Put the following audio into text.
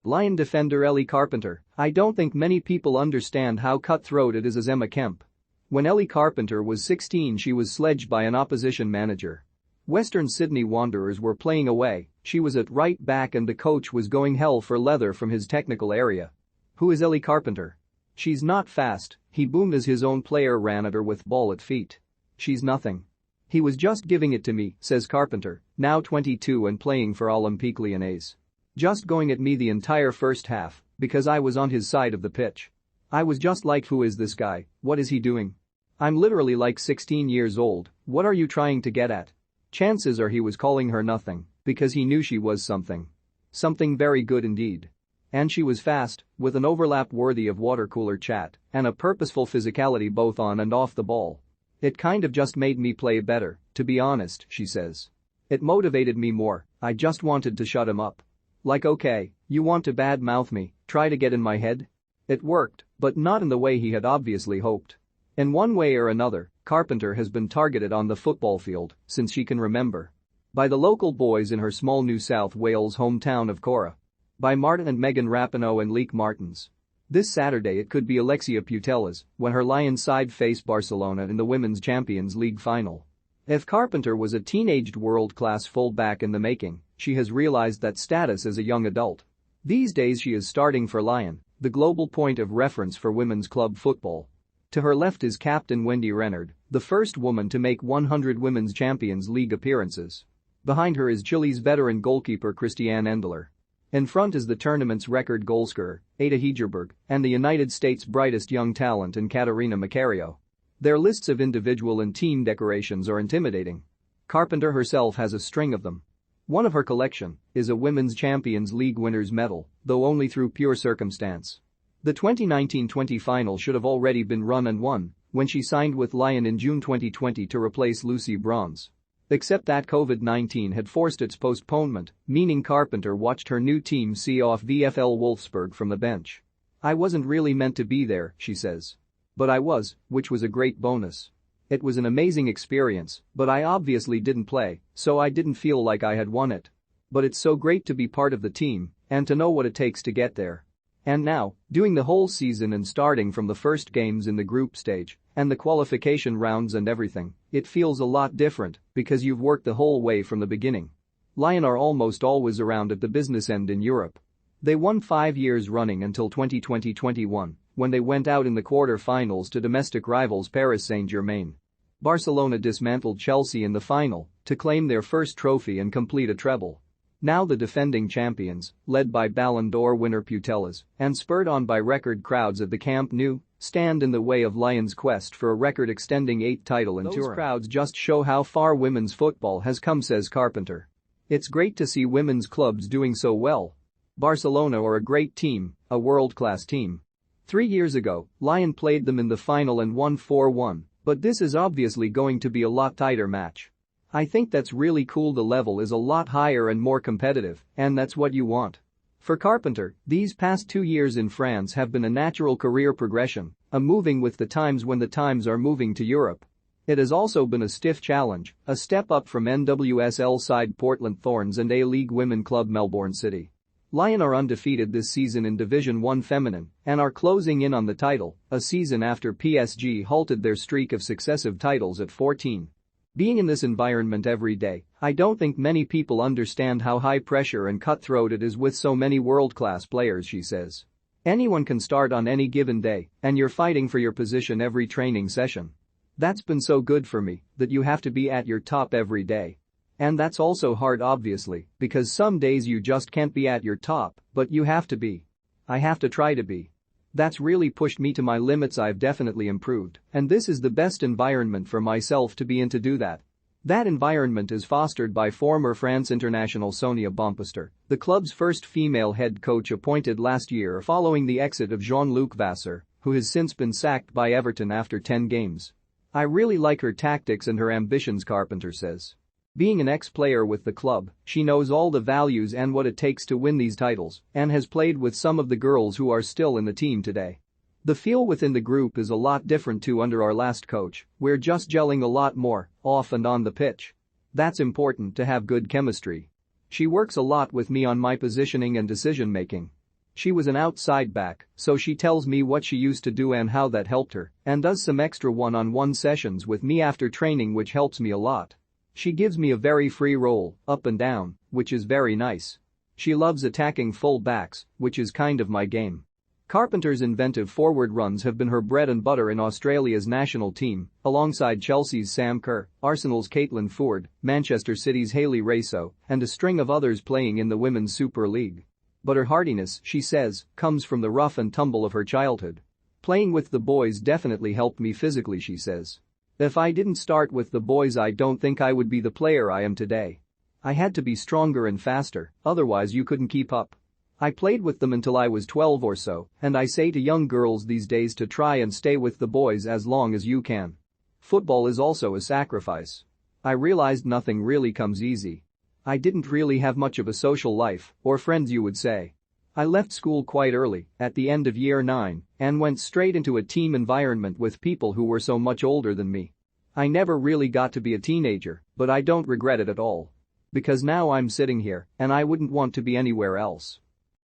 Lyon defender Ellie Carpenter: "I don't think many people understand how cutthroat it is as Kemp. When Ellie Carpenter was 16, she was sledged by an opposition manager. Western Sydney Wanderers were playing away, she was at right back and the coach was going hell for leather from his technical area. Who is Ellie Carpenter? She's not fast," he boomed as his own player ran at her with ball at feet. "She's nothing. He was just giving it to me," says Carpenter, now 22 and playing for Olympique Lyonnais. "Just going at me the entire first half because I was on his side of the pitch. I was just like, who is this guy, what is he doing? I'm literally like 16 years old, what are you trying to get at?" Chances are he was calling her nothing because he knew she was something. Something very good indeed. And she was fast, with an overlap worthy of water cooler chat and a purposeful physicality both on and off the ball. "It kind of just made me play better, to be honest," she says. "It motivated me more, I just wanted to shut him up. Like, okay, you want to badmouth me, try to get in my head?" It worked, but not in the way he had obviously hoped. In one way or another, Carpenter has been targeted on the football field since she can remember. By the local boys in her small New South Wales hometown of Cora. By Martin and Megan Rapinoe and Leek Martins. This Saturday it could be Alexia Putellas when her Lions side face Barcelona in the Women's Champions League final. If Carpenter was a teenaged world-class fullback in the making, she has realized that status as a young adult. These days she is starting for Lyon, the global point of reference for women's club football. To her left is captain Wendy Renard, the first woman to make 100 Women's Champions League appearances. Behind her is Chile's veteran goalkeeper Christiane Endler. In front is the tournament's record goalscorer, Ada Hegerberg, and the United States' brightest young talent in Caterina Macario. Their lists of individual and team decorations are intimidating. Carpenter herself has a string of them. One of her collection is a Women's Champions League winner's medal, though only through pure circumstance. The 2019-20 final should have already been run and won when she signed with Lyon in June 2020 to replace Lucy Bronze. Except that COVID-19 had forced its postponement, meaning Carpenter watched her new team see off VfL Wolfsburg from the bench. "I wasn't really meant to be there," she says. "But I was, which was a great bonus. It was an amazing experience, but I obviously didn't play, so I didn't feel like I had won it. But it's so great to be part of the team and to know what it takes to get there. And now, doing the whole season and starting from the first games in the group stage and the qualification rounds and everything, it feels a lot different because you've worked the whole way from the beginning." Lyon are almost always around at the business end in Europe. They won 5 years running until 2020-21, when they went out in the quarter-finals to domestic rivals Paris Saint-Germain. Barcelona dismantled Chelsea in the final to claim their first trophy and complete a treble. Now the defending champions, led by Ballon d'Or winner Putellas and spurred on by record crowds at the Camp Nou, stand in the way of Lyon's quest for a record-extending 8th title in Turin. "Those crowds just show how far women's football has come," says Carpenter. "It's great to see women's clubs doing so well. Barcelona are a great team, a world-class team. 3 years ago, Lyon played them in the final and won 4-1, but this is obviously going to be a lot tighter match. I think that's really cool, the level is a lot higher and more competitive, and that's what you want." For Carpenter, these past 2 years in France have been a natural career progression, a moving with the times when the times are moving to Europe. It has also been a stiff challenge, a step up from NWSL side Portland Thorns and A-League women club Melbourne City. Lyon are undefeated this season in Division 1 Feminine and are closing in on the title, a season after PSG halted their streak of successive titles at 14. "Being in this environment every day, I don't think many people understand how high pressure and cutthroat it is with so many world-class players," she says. "Anyone can start on any given day, and you're fighting for your position every training session. That's been so good for me that you have to be at your top every day. And that's also hard obviously, because some days you just can't be at your top, but you have to be. I have to try to be. That's really pushed me to my limits. I've definitely improved, and this is the best environment for myself to be in to do that." That environment is fostered by former France international Sonia Bompister, the club's first female head coach appointed last year following the exit of Jean-Luc Vasseur, who has since been sacked by Everton after 10 games. "I really like her tactics and her ambitions," Carpenter says. Being an ex-player with the club, she knows all the values and what it takes to win these titles and has played with some of the girls who are still in the team today. "The feel within the group is a lot different too under our last coach, we're just gelling a lot more, off and on the pitch. That's important to have good chemistry. She works a lot with me on my positioning and decision-making. She was an outside back, so she tells me what she used to do and how that helped her, and does some extra one-on-one sessions with me after training, which helps me a lot. She gives me a very free role, up and down, which is very nice. She loves attacking full backs, which is kind of my game. Carpenter's inventive forward runs have been her bread and butter in Australia's national team, alongside Chelsea's Sam Kerr, Arsenal's Caitlin Foord, Manchester City's Hayley Raso, and a string of others playing in the Women's Super League. But her hardiness, she says, comes from the rough and tumble of her childhood. Playing with the boys definitely helped me physically, she says. If I didn't start with the boys, I don't think I would be the player I am today. I had to be stronger and faster, otherwise you couldn't keep up. I played with them until I was 12 or so, and I say to young girls these days to try and stay with the boys as long as you can. Football is also a sacrifice. I realized nothing really comes easy. I didn't really have much of a social life, or friends you would say. I left school quite early, at the end of year 9, and went straight into a team environment with people who were so much older than me. I never really got to be a teenager, but I don't regret it at all. Because now I'm sitting here, and I wouldn't want to be anywhere else.